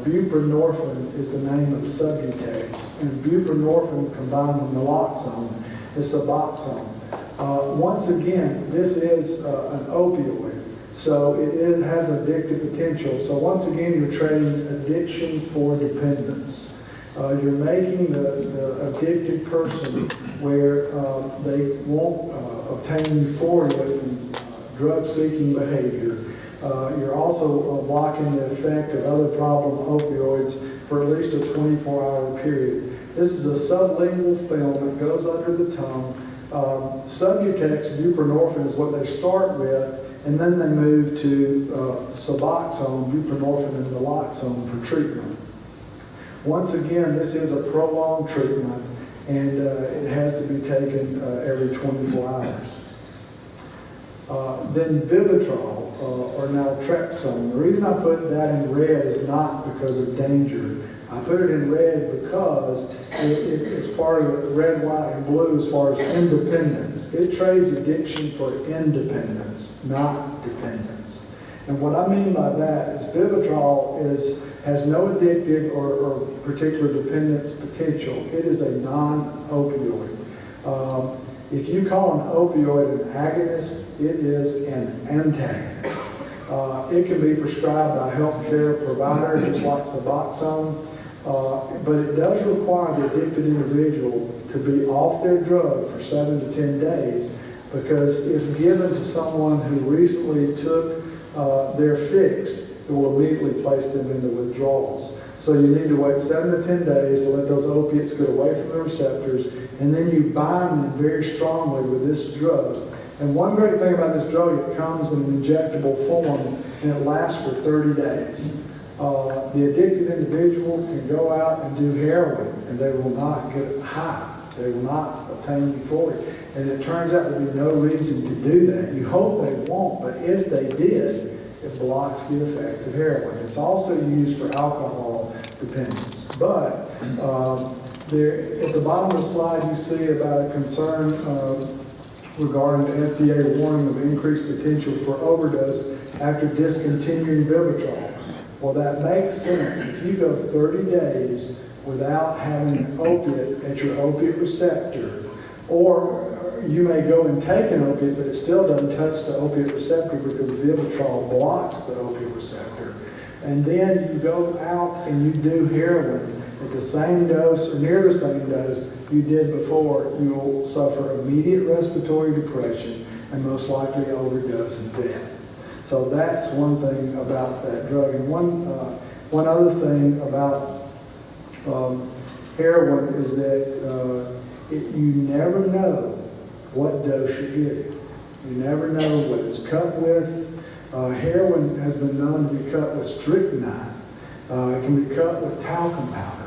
Buprenorphine is the name of Subutex, and buprenorphine combined with naloxone is Suboxone. Once again, this is an opioid, so it has addictive potential. So once again, you're trading addiction for dependence. You're making the addicted person where they won't obtain euphoria from drug-seeking behavior. You're also blocking the effect of other problem opioids for at least a 24-hour period. This is a sublingual film that goes under the tongue. Subutex buprenorphine is what they start with, and then they move to Suboxone, buprenorphine, and naloxone for treatment. Once again, this is a prolonged treatment, and it has to be taken every 24 hours. Then Vivitrol, or naltrexone. The reason I put that in red is not because of danger. I put it in red because it's part of the red, white, and blue as far as independence. It trades addiction for independence, not dependence. And what I mean by that is Vivitrol has no addictive or particular dependence potential. It is a non-opioid. If you call an opioid an agonist, it is an antagonist. It can be prescribed by a healthcare provider, just like Suboxone, but it does require the addicted individual to be off their drug for 7 to 10 days, because if given to someone who recently took their fix, it will immediately place them into withdrawals. So you need to wait 7 to 10 days to let those opiates get away from the receptors, and then you bind them very strongly with this drug. And one great thing about this drug, it comes in an injectable form, and it lasts for 30 days. The addicted individual can go out and do heroin, and they will not get high. They will not obtain euphoria. And it turns out to be no reason to do that. You hope they won't, but if they did, it blocks the effect of heroin. It's also used for alcohol dependence. But there, at the bottom of the slide, you see about a concern regarding the FDA warning of increased potential for overdose after discontinuing Vivitrol. Well, that makes sense. If you go 30 days without having an opiate at your opiate receptor, or you may go and take an opiate, but it still doesn't touch the opiate receptor because Vivitrol blocks the opiate receptor. And then you go out and you do heroin at the same dose or near the same dose you did before, you'll suffer immediate respiratory depression and most likely overdose and death. So that's one thing about that drug. And one other thing about heroin is that you never know what dose you're getting. You never know what it's cut with. Heroin has been known to be cut with strychnine. It can be cut with talcum powder.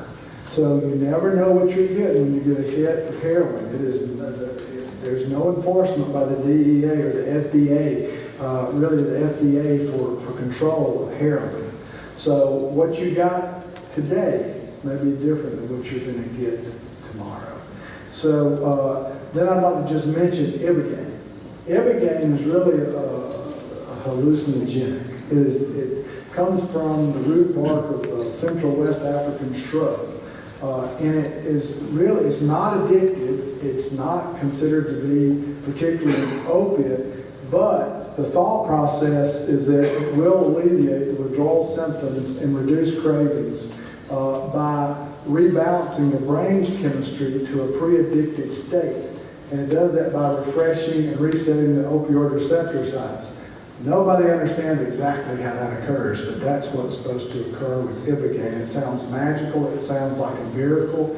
So you never know what you're getting when you get a hit of heroin. There's no enforcement by the DEA or the FDA, really the FDA for control of heroin. So what you got today may be different than what you're going to get tomorrow. So then I'd like to just mention Ibogaine. Ibogaine is really a hallucinogenic. It comes from the root bark of Central West African shrub. And it is really, it's not addictive, it's not considered to be particularly an opiate, but the thought process is that it will alleviate the withdrawal symptoms and reduce cravings by rebalancing the brain chemistry to a pre-addicted state. And it does that by refreshing and resetting the opioid receptor sites. Nobody understands exactly how that occurs, but that's what's supposed to occur with Ibogaine. It sounds magical. It sounds like a miracle.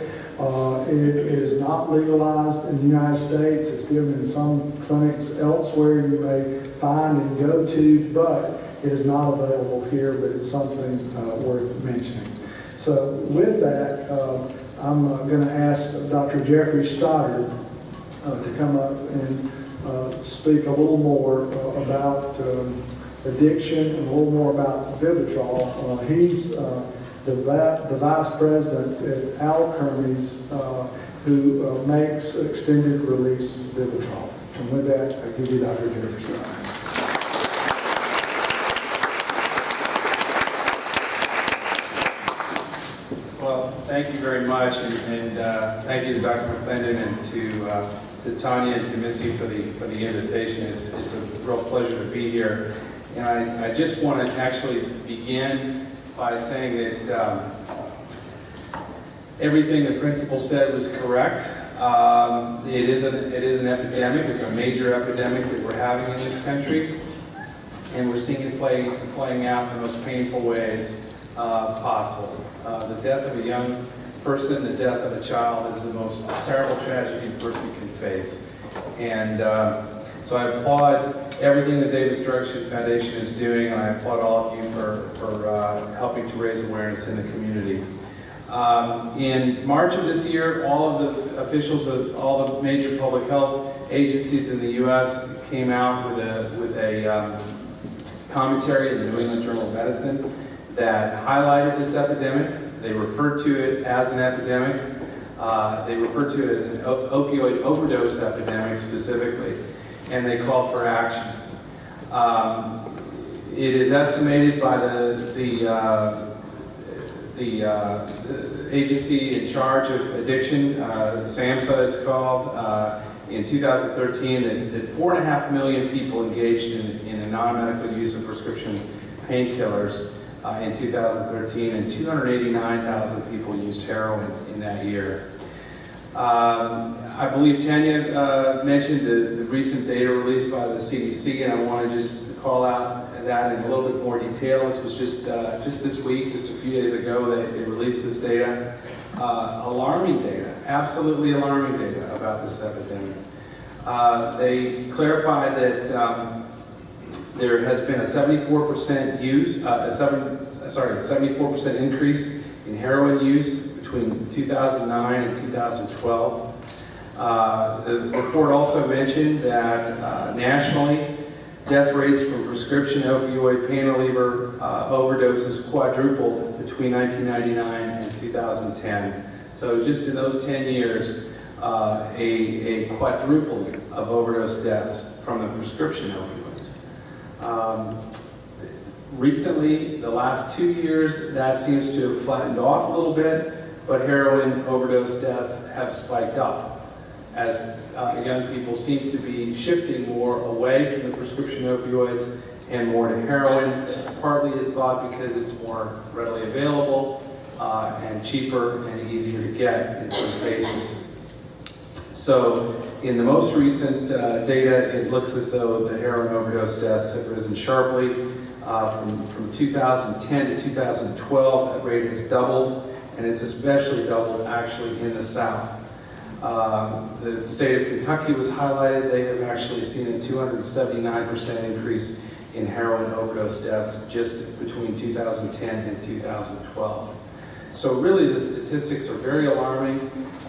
It is not legalized in the United States. It's given in some clinics elsewhere you may find and go to, but it is not available here, but it's something worth mentioning. So with that, I'm going to ask Dr. Jeffrey Stoddard to come up and speak a little more about addiction and a little more about Vivitrol. He's the vice president at Alkermes who makes extended release Vivitrol. And with that, I give you Dr. Jeffrey Stoddard. Well, thank you very much, and thank you to Dr. McClendon and to Tanya and to Missy for the invitation. It's a real pleasure to be here. And I just want to actually begin by saying that everything the principal said was correct. It is an epidemic. It's a major epidemic that we're having in this country. and we're seeing it playing out in the most painful ways possible. The death of a young person, the death of a child is the most terrible tragedy a person can face. And so I applaud everything the Davis Drugstore Foundation is doing, and I applaud all of you for helping to raise awareness in the community. In March of this year, all of the officials of all the major public health agencies in the U.S. came out with a commentary in the New England Journal of Medicine that highlighted this epidemic. They referred to it as an epidemic. They referred to it as an opioid overdose epidemic specifically, and they called for action. It is estimated by the agency in charge of addiction, SAMHSA it's called, in 2013 that 4.5 million people engaged in a non-medical use of prescription painkillers in 2013, and 289,000 people used heroin in that year. I believe Tanya mentioned the recent data released by the CDC, and I want to just call out that in a little bit more detail. This was just this week, just a few days ago, they released this data. Alarming data, absolutely alarming data about this epidemic. They clarified that there has been a 74% 74% increase in heroin use between 2009 and 2012. The report also mentioned that nationally, death rates from prescription opioid pain reliever overdoses quadrupled between 1999 and 2010. So just in those 10 years, a quadrupling of overdose deaths from the prescription opioids. Recently, the last 2 years, that seems to have flattened off a little bit, but heroin overdose deaths have spiked up as young people seem to be shifting more away from the prescription opioids and more to heroin. Partly it's thought because it's more readily available and cheaper and easier to get in some cases. So in the most recent data, it looks as though the heroin overdose deaths have risen sharply. From 2010 to 2012, that rate has doubled, and it's especially doubled actually in the South. The state of Kentucky was highlighted. They have actually seen a 279% increase in heroin overdose deaths just between 2010 and 2012. So really the statistics are very alarming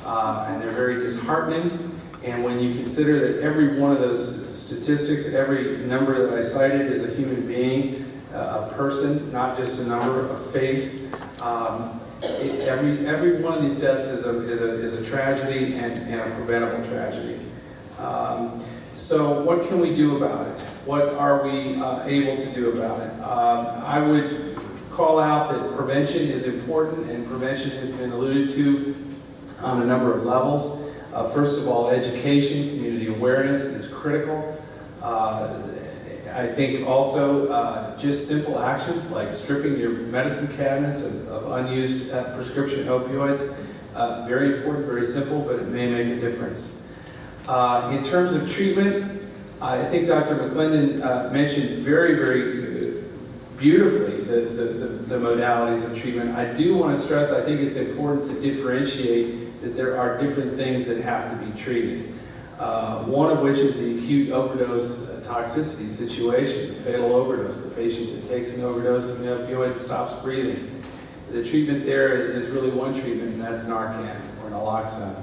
and they're very disheartening. And when you consider that every one of those statistics, every number that I cited is a human being, a person, not just a number, a face, every one of these deaths is a tragedy and a preventable tragedy. So what can we do about it? What are we able to do about it? I would call out that prevention is important, and prevention has been alluded to on a number of levels. First of all, education, community awareness is critical. I think also just simple actions like stripping your medicine cabinets of unused prescription opioids, very important, very simple, but it may make a difference. In terms of treatment, I think Dr. McClendon mentioned very, very beautifully the modalities of treatment. I do want to stress, I think it's important to differentiate that there are different things that have to be treated. One of which is the acute overdose toxicity situation, the fatal overdose, the patient that takes an overdose of an opioid and stops breathing. The treatment there is really one treatment, and that's Narcan or naloxone.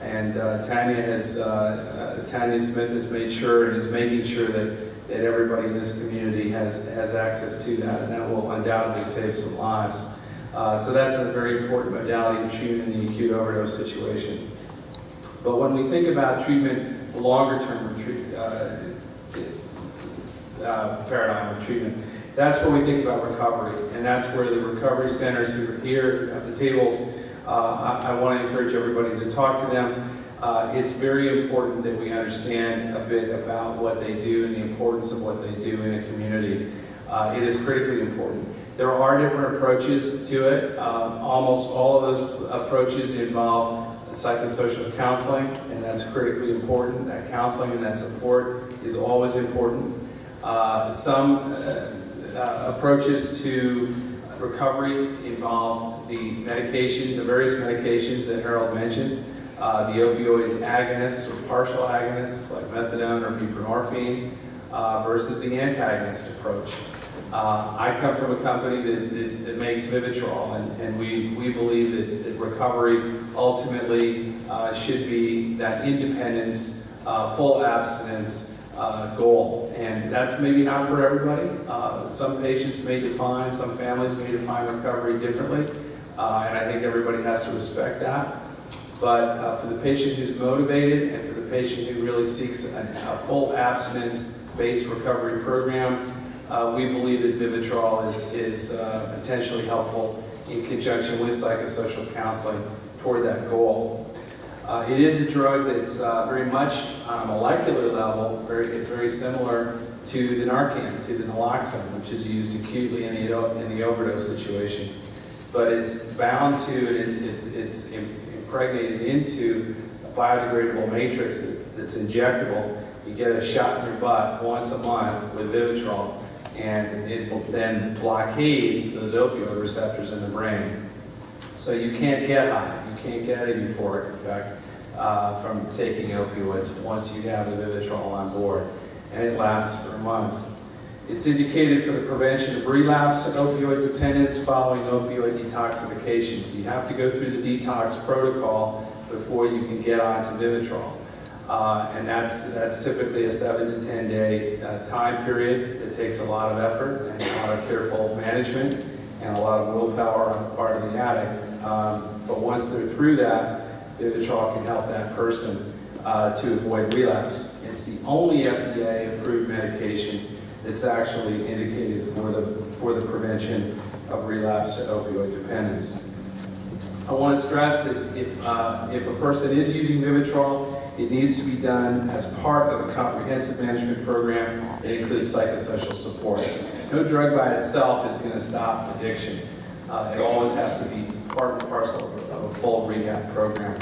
And Tanya Smith has made sure and is making sure that everybody in this community has access to that, and that will undoubtedly save some lives. So that's a very important modality of treatment in the acute overdose situation. But when we think about treatment, the longer-term paradigm of treatment, that's where we think about recovery, and that's where the recovery centers who are here at the tables, I want to encourage everybody to talk to them. It's very important that we understand a bit about what they do and the importance of what they do in a community. It is critically important. There are different approaches to it. Almost all of those approaches involve psychosocial counseling, and that's critically important. That counseling and that support is always important. Some approaches to recovery involve the medication, the various medications that Harold mentioned, the opioid agonists or partial agonists like methadone or buprenorphine versus the antagonist approach. I come from a company that makes Vivitrol, and we believe that recovery ultimately should be that independence, full abstinence goal. And that's maybe not for everybody. Some patients may define, some families may define recovery differently, and I think everybody has to respect that. But for the patient who's motivated and for the patient who really seeks a full abstinence-based recovery program, we believe that Vivitrol is potentially helpful in conjunction with psychosocial counseling toward that goal. It is a drug that's very much on a molecular level, it's very similar to the Narcan, to the naloxone, which is used acutely in the overdose situation. But it's bound to, it's impregnated into a biodegradable matrix that's injectable. You get a shot in your butt once a month with Vivitrol, and it then blockades those opioid receptors in the brain. So you can't get high, you can't get a euphoric effect from taking opioids once you have the Vivitrol on board, and it lasts for a month. It's indicated for the prevention of relapse and opioid dependence following opioid detoxification. So you have to go through the detox protocol before you can get onto Vivitrol. And that's typically a 7 to 10 day time period. It takes a lot of effort and a lot of careful management and a lot of willpower on the part of the addict. But once they're through that, Vivitrol can help that person to avoid relapse. It's the only FDA-approved medication that's actually indicated for the prevention of relapse to opioid dependence. I want to stress that if a person is using Vivitrol, it needs to be done as part of a comprehensive management program that includes psychosocial support. No drug by itself is going to stop addiction. It always has to be part and parcel of a full rehab program.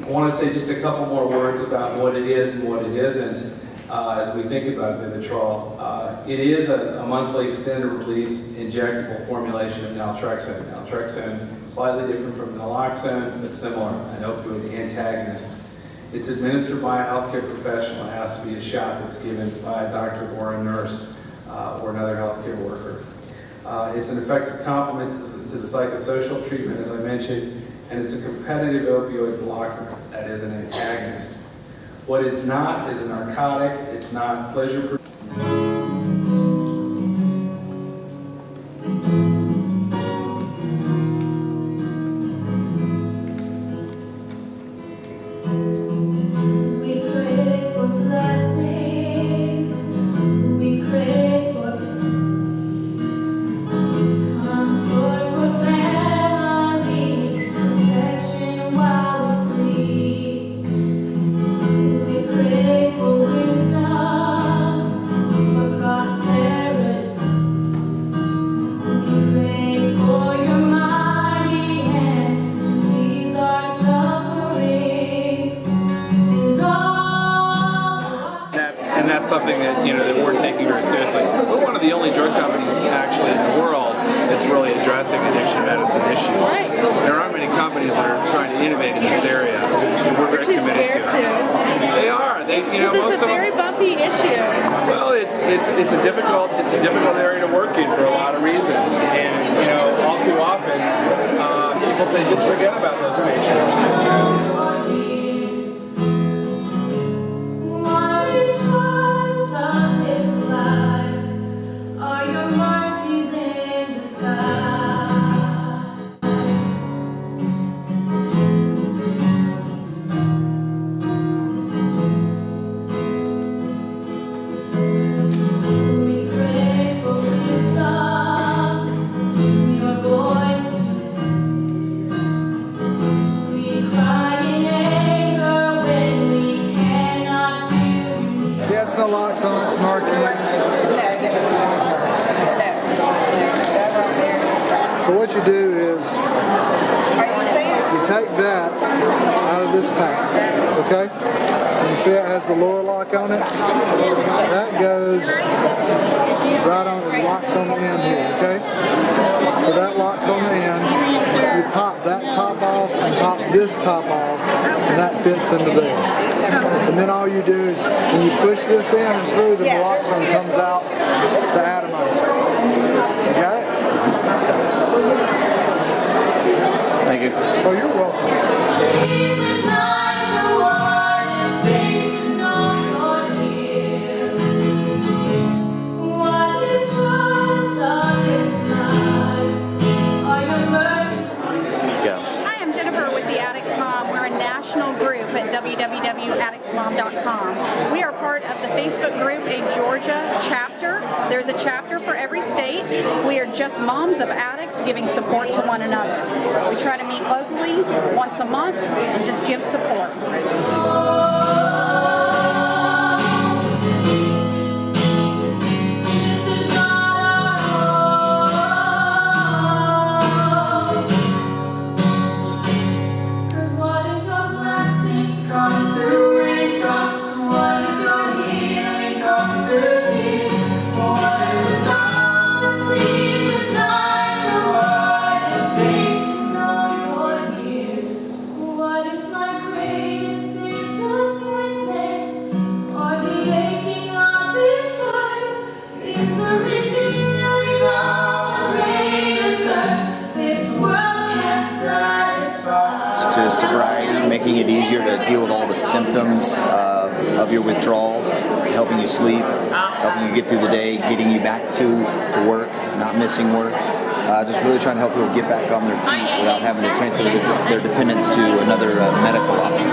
I want to say just a couple more words about what it is and what it isn't as we think about Vivitrol. It is a monthly extended-release injectable formulation of naltrexone. Naltrexone, slightly different from naloxone, but similar, an opioid antagonist. It's administered by a healthcare professional. It has to be a shot that's given by a doctor or a nurse or another healthcare worker. It's an effective complement to the psychosocial treatment, as I mentioned, and it's a competitive opioid blocker, that is an antagonist. What it's not is a narcotic, it's not pleasure. And that's something that that we're taking very seriously. We're one of the only drug companies actually in the world that's really addressing addiction medicine issues. There aren't many companies that are trying to innovate in this area, and we're very committed to it. They are. It's a very bumpy issue. Well, it's a difficult area to work in for a lot of reasons, and all too often people say just forget about those patients. It's naloxone, it's Narcan. So what you do is you take that out of this pack, okay? You see it has the lower lock on it? That goes right on, it locks on the end here, okay? So that locks on the end. You pop that top off and pop this top off, and that fits into there. And then all you do is, when you push this in and through, the naloxone comes out the atomizer. You got it? Thank you. Oh, you're welcome. Hi, I'm Jennifer with the Addicts Mom. We're a national group at www.addictsmom.com. We are part of the Facebook group, a Georgia chapter. There's a chapter for every state. We are just moms of addicts giving support to one another. We try to meet locally once a month and just give support. To sobriety, making it easier to deal with all the symptoms of your withdrawals, helping you sleep, helping you get through the day, getting you back to work, not missing work. Just really trying to help people get back on their feet without having to transfer their dependence to another medical option.